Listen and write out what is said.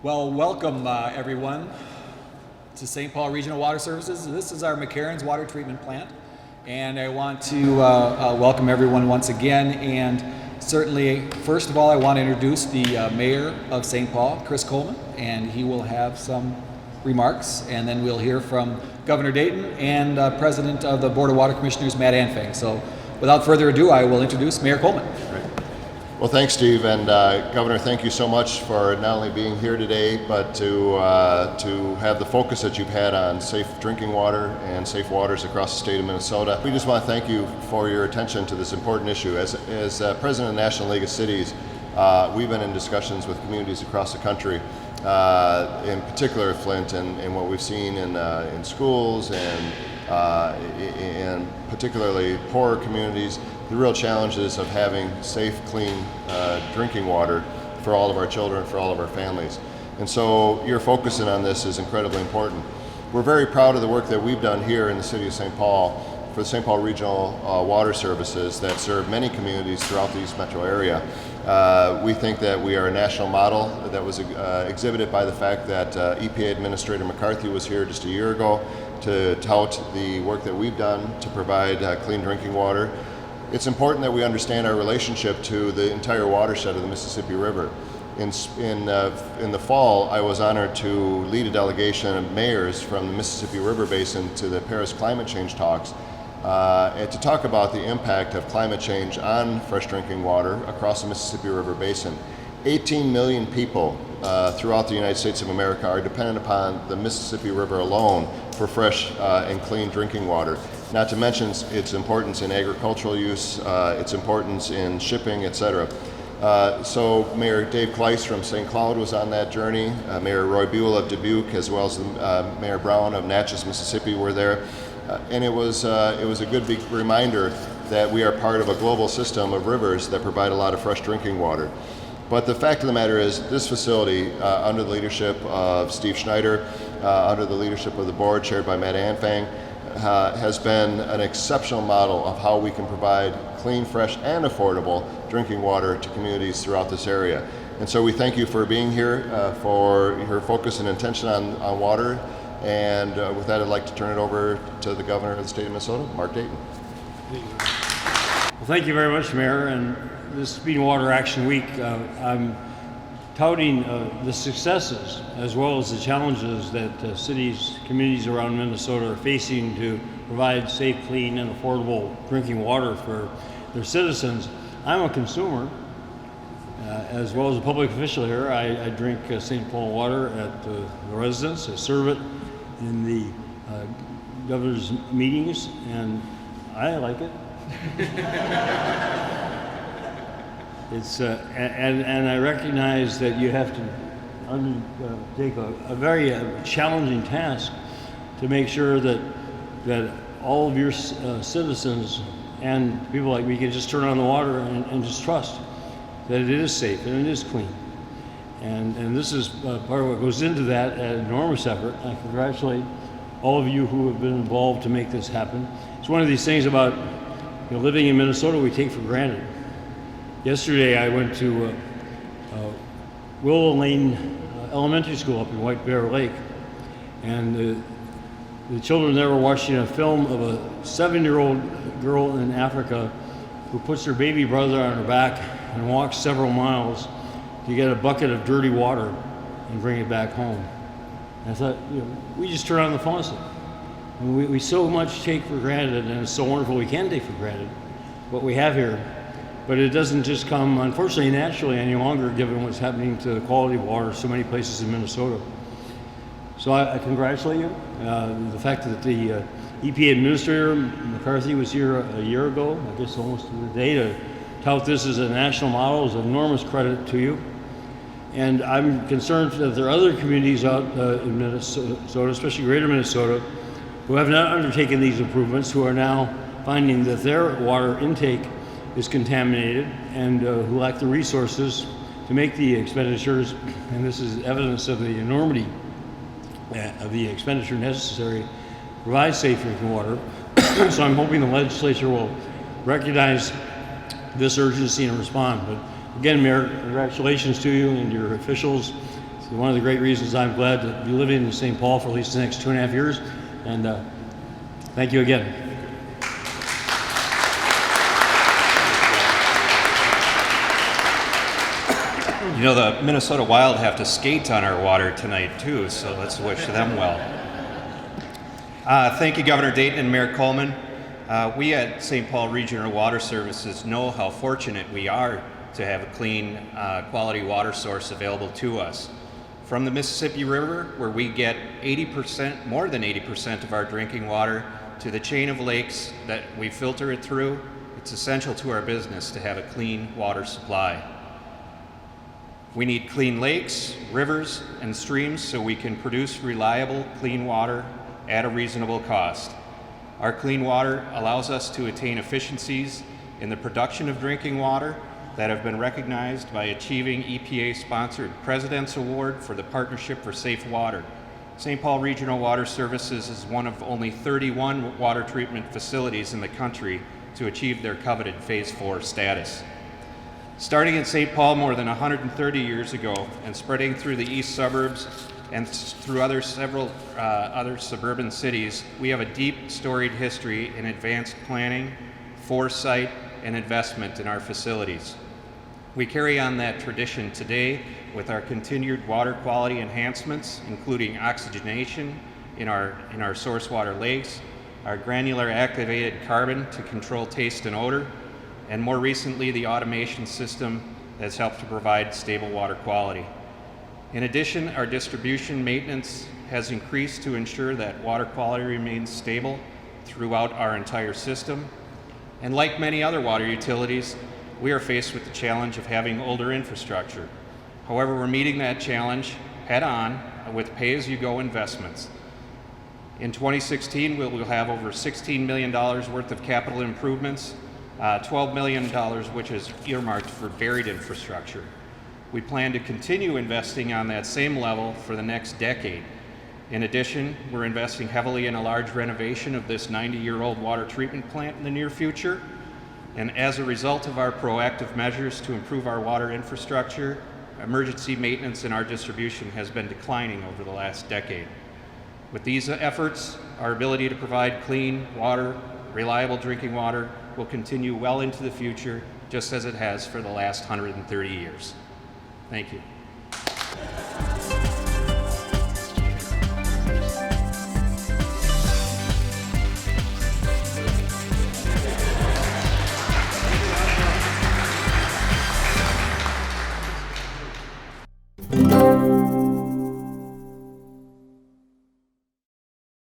Well, welcome everyone to St. Paul Regional Water Services. This is our McCarron's water treatment plant, and I want to welcome everyone once again. And certainly, first of all, I want to introduce the Mayor of St. Paul, Chris Coleman, and he will have some remarks, and then we'll hear from Governor Dayton and President of the Board of Water Commissioners, Matt Anfang. So without further ado, I will introduce Mayor Coleman. Great. Well, thanks, Steve, and Governor, thank you so much for not only being here today, but to have the focus that you've had on safe drinking water and safe waters across the state of Minnesota. We just want to thank you for your attention to this important issue. As President of the National League of Cities, we've been in discussions with communities across the country, in particular Flint, and what we've seen in schools and particularly poorer communities, the real challenges of having safe, clean drinking water for all of our children, for all of our families. And so your focusing on this is incredibly important. We're very proud of the work that we've done here in the city of St. Paul for the St. Paul Regional Water Services that serve many communities throughout the East Metro area. We think that we are a national model that was exhibited by the fact that EPA Administrator McCarthy was here just a year ago to tout the work that we've done to provide clean drinking water. It's important that we understand our relationship to the entire watershed of the Mississippi River. In the fall, I was honored to lead a delegation of mayors from the Mississippi River Basin to the Paris climate change talks, and to talk about the impact of climate change on fresh drinking water across the Mississippi River Basin. 18 million people throughout the United States of America are dependent upon the Mississippi River alone for fresh and clean drinking water. Not to mention its importance in agricultural use, its importance in shipping, etc. So Mayor Dave Kleiss from St. Cloud was on that journey. Mayor Roy Buell of Dubuque, as well as Mayor Brown of Natchez, Mississippi, were there. And it was a good big reminder that we are part of a global system of rivers that provide a lot of fresh drinking water. But the fact of the matter is, this facility, under the leadership of Steve Schneider, under the leadership of the board chaired by Matt Anfang, has been an exceptional model of how we can provide clean, fresh, and affordable drinking water to communities throughout this area. And so we thank you for being here, for your focus and intention on water. And with that, I'd like to turn it over to the Governor of the state of Minnesota, Mark Dayton. Well, thank you very much, Mayor. And this Speed Water Action Week, I'm touting the successes as well as the challenges that cities, communities around Minnesota are facing to provide safe, clean, and affordable drinking water for their citizens. I'm a consumer, as well as a public official here. I drink St. Paul water at the residence. I serve it in the governor's meetings, and I like it. It's and I recognize that you have to undertake a very challenging task to make sure that all of your citizens and people like me can just turn on the water and just trust that it is safe and it is clean. And this is part of what goes into that enormous effort. I congratulate all of you who have been involved to make this happen. It's one of these things about living in Minnesota we take for granted. Yesterday I went to Willow Lane Elementary School up in White Bear Lake, and the children there were watching a film of a 7-year-old girl in Africa who puts her baby brother on her back and walks several miles to get a bucket of dirty water and bring it back home. And I thought, we just turn on the faucet. And we so much take for granted, and it's so wonderful we can take for granted what we have here. But it doesn't just come, unfortunately, naturally any longer, given what's happening to the quality of water in so many places in Minnesota. So I congratulate you. The fact that the EPA Administrator McCarthy was here a year ago, I guess almost to the day, to tout this as a national model is an enormous credit to you. And I'm concerned that there are other communities out in Minnesota, especially greater Minnesota, who have not undertaken these improvements, who are now finding that their water intake is contaminated and who lack the resources to make the expenditures. And this is evidence of the enormity of the expenditure necessary to provide safe drinking water. So I'm hoping the legislature will recognize this urgency and respond. But again, Mayor, congratulations to you and your officials one of the great reasons I'm glad to be living in St. Paul for at least the next 2.5 years. And thank you again. You know, the Minnesota Wild have to skate on our water tonight too, so let's wish them well. Thank you, Governor Dayton and Mayor Coleman. We at St. Paul Regional Water Services know how fortunate we are to have a clean, quality water source available to us. From the Mississippi River, where we get 80%, more than 80% of our drinking water, to the chain of lakes that we filter it through, it's essential to our business to have a clean water supply. We need clean lakes, rivers, and streams so we can produce reliable, clean water at a reasonable cost. Our clean water allows us to attain efficiencies in the production of drinking water that have been recognized by achieving EPA-sponsored President's Award for the Partnership for Safe Water. St. Paul Regional Water Services is one of only 31 water treatment facilities in the country to achieve their coveted Phase 4 status. Starting in St. Paul more than 130 years ago and spreading through the east suburbs and through several other suburban cities, we have a deep, storied history in advanced planning, foresight, and investment in our facilities. We carry on that tradition today with our continued water quality enhancements, including oxygenation in our source water lakes, our granular activated carbon to control taste and odor, and more recently, the automation system that's helped to provide stable water quality. In addition, our distribution maintenance has increased to ensure that water quality remains stable throughout our entire system. And like many other water utilities, we are faced with the challenge of having older infrastructure. However, we're meeting that challenge head on with pay-as-you-go investments. In 2016, we'll have over $16 million worth of capital improvements, $12 million which is earmarked for buried infrastructure. We plan to continue investing on that same level for the next decade. In addition, we're investing heavily in a large renovation of this 90-year-old water treatment plant in the near future. And as a result of our proactive measures to improve our water infrastructure, emergency maintenance in our distribution has been declining over the last decade. With these efforts, our ability to provide clean water, reliable drinking water, will continue well into the future, just as it has for the last 130 years. Thank you.